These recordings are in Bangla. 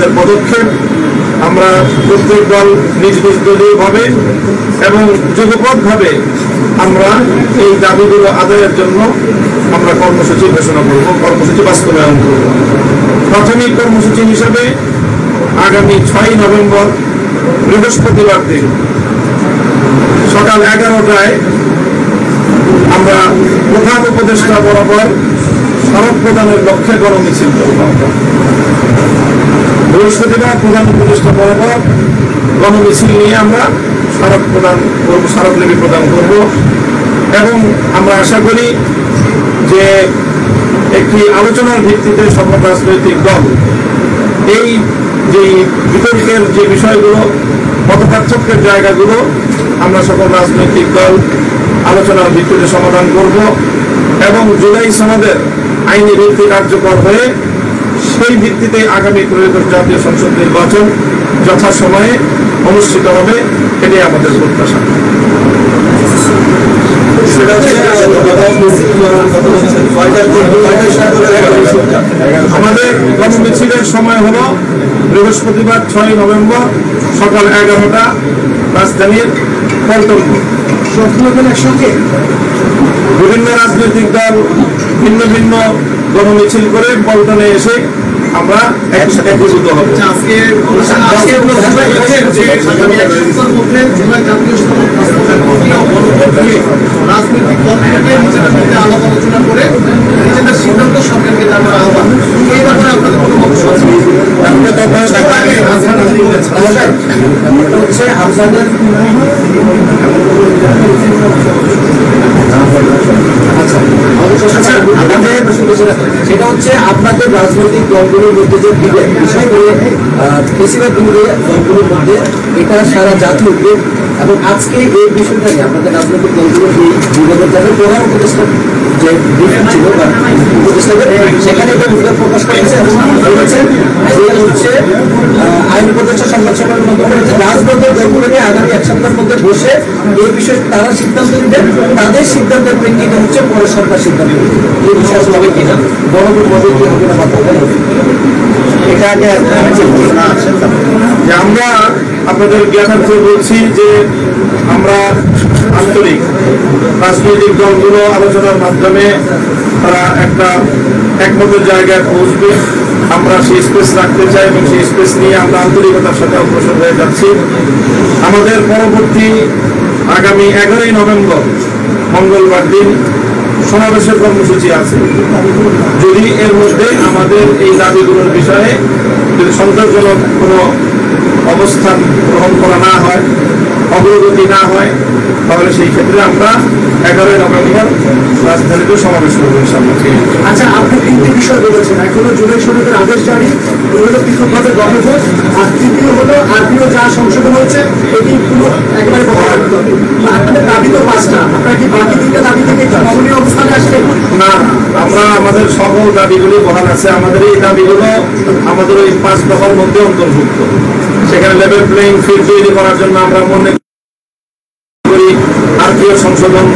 আমাদের পদক্ষেপ। আমরা প্রত্যেক দল নিজ নিজ দলীয়ভাবে এবং যুগপৎভাবে আমরা এই দাবিগুলো আদায়ের জন্য আমরা কর্মসূচি ঘোষণা করব, কর্মসূচি বাস্তবায়ন করব। প্রাথমিক কর্মসূচি হিসেবে আগামী 6 নভেম্বর বৃহস্পতিবার দিন সকাল 11টায় আমরা প্রধান উপদেষ্টা বরাবর স্মারক প্রদানের লক্ষ্যে গণমিছিল করব। বৃহস্পতিবার প্রধান উপদেষ্টা বরাবর গণমিছিল নিয়ে আমরা স্মারক প্রদান করব, স্মারকলিপি প্রদান করব এবং আমরা আশা করি যে একটি আলোচনার ভিত্তিতে সকল রাজনৈতিক দল এই যে বিতর্কের যে বিষয়গুলো, মতপার্থক্যের জায়গাগুলো আমরা সকল রাজনৈতিক দল আলোচনার ভিত্তিতে সমাধান করব এবং জুলাই সনদের আইনি ভিত্তি কার্যকর হয়ে সেই ভিত্তিতে আগামী ত্রয়োদশ জাতীয় সংসদ নির্বাচন যথাসময়ে অনুষ্ঠিত হবে, এটাই আমাদের প্রত্যাশা। আমাদের কর্মমিছিলের সময় হলো বৃহস্পতিবার 6 নভেম্বর সকাল 11টা রাজধানীর পল্টন। বিভিন্ন রাজনৈতিক দল ভিন্ন ভিন্ন গণমিছিল করে পল্টনে এসে আমরা একীভূত হব। রাজনৈতিক দলগুলোকে আলাপ আলোচনা করে নিজেদের সিদ্ধান্ত সরকারকে জানার আহ্বান, এই ব্যাপারে আপনাদের কোনো মন্তব্য আছে? সেটা হচ্ছে আপনাদের রাজনৈতিক দলগুলোর মধ্যে যে বিষয় করে বেশিরভাগ দলগুলোর মধ্যে এটা সারা জাতীয় উদ্বেগ এবং আজকে এই বিষয়টা নিয়ে আপনাদের রাজনৈতিক দলগুলোর এই বিভাগের যাদের প্রধান উপদেষ্টা যে ব্রিফিং ছিল বা উপদেষ্টাদের সেখানে এটা উদ্বেগ প্রকাশ করেছে এবং বলেছেন যে হচ্ছে আইন উপদেষ্টা সংবাদ সম্মেলনের মাধ্যমে হচ্ছে রাজনৈতিক দলগুলো নিয়ে আগামী 1 সপ্তাহের মধ্যে বসে এই বিষয়ে তারা সিদ্ধান্ত নেবেন, তাদের সিদ্ধান্তের প্রেক্ষিতে হচ্ছে পরে সরকার সিদ্ধান্ত নেবে। এই বিষয় হবে কিনা গণভোট হবে কি হবে না মাথা এটা আগে আমরা আপনাদের জ্ঞাতার্থে বলছি যে আমরা আন্তরিক রাজনৈতিক দলগুলো আলোচনার মাধ্যমে তারা একটা একমতের জায়গায় পৌঁছবে, আমরা সেই স্পেস রাখতে চাই এবং সেই স্পেস নিয়ে আমরা আন্তরিকতার সাথে অগ্রসর হয়ে যাচ্ছি। আমাদের পরবর্তী আগামী 11ই নভেম্বর মঙ্গলবার দিন সমাবেশের কর্মসূচি আছে। যদি এর মধ্যে আমাদের এই দাবিগুলোর বিষয়ে যদি সন্তোষজনক কোনো অবস্থান গ্রহণ করা না হয়, অগ্রগতি না হয়, তাহলে সেই ক্ষেত্রে আমরা 11ই নভেম্বর রাজধানীতে সমাবেশ করবো ইনশাআল্লাহ। আচ্ছা, আপনি 3টি বিষয় বলেছেন, এক হলো জুলাই সনদের আদেশ জারি, হলো পৃথকভাবে গণভোট, আর তৃতীয় হলো আরপিও যা সংশোধন হয়েছে এটি পুরো একেবারে বহাল রাখতে হবে। আপনাদের দাবি তো 5টা, আপনারা কি বাকি 3টা দাবি থেকে নমনীয় অবস্থানে আসলেন? না, আমরা আমাদের সকল দাবিগুলি বহাল আছে। আমাদের এই দাবিগুলো আমাদের ওই 5 দফার মধ্যে অন্তর্ভুক্ত। সেখানে লেভেল প্লেইং ফিল্ড তৈরি করার জন্য আমরা মনে করি আরপিও সংশোধন,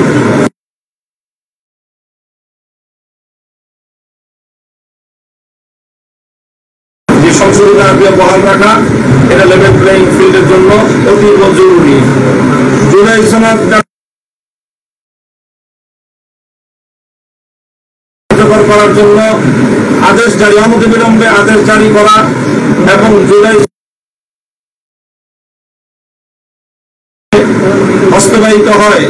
যে সংশোধন আরপিও বহাল রাখা, এটা লেভেল প্লেইং ফিল্ডের জন্য অতীব জরুরি। জুলাই সনদ কার্যকর করার জন্য আদেশ জারি, অনতিবিলম্বে আদেশ জারি করা এবং জুলাই বাস্তবায়িত হয়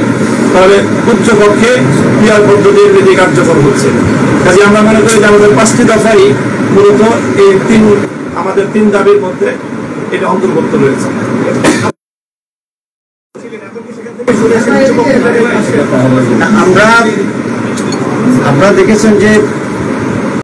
তাহলে উচ্চপক্ষে পিয়ার পদ্ধতির নীতি কার্যকর হচ্ছে। কাজে আমরা মনে করি যে আমাদের 5টি দফাই মূলত এই আমাদের 3 দাবির মধ্যে এটা অন্তর্ভুক্ত রয়েছে। আমরা দেখেছেন যে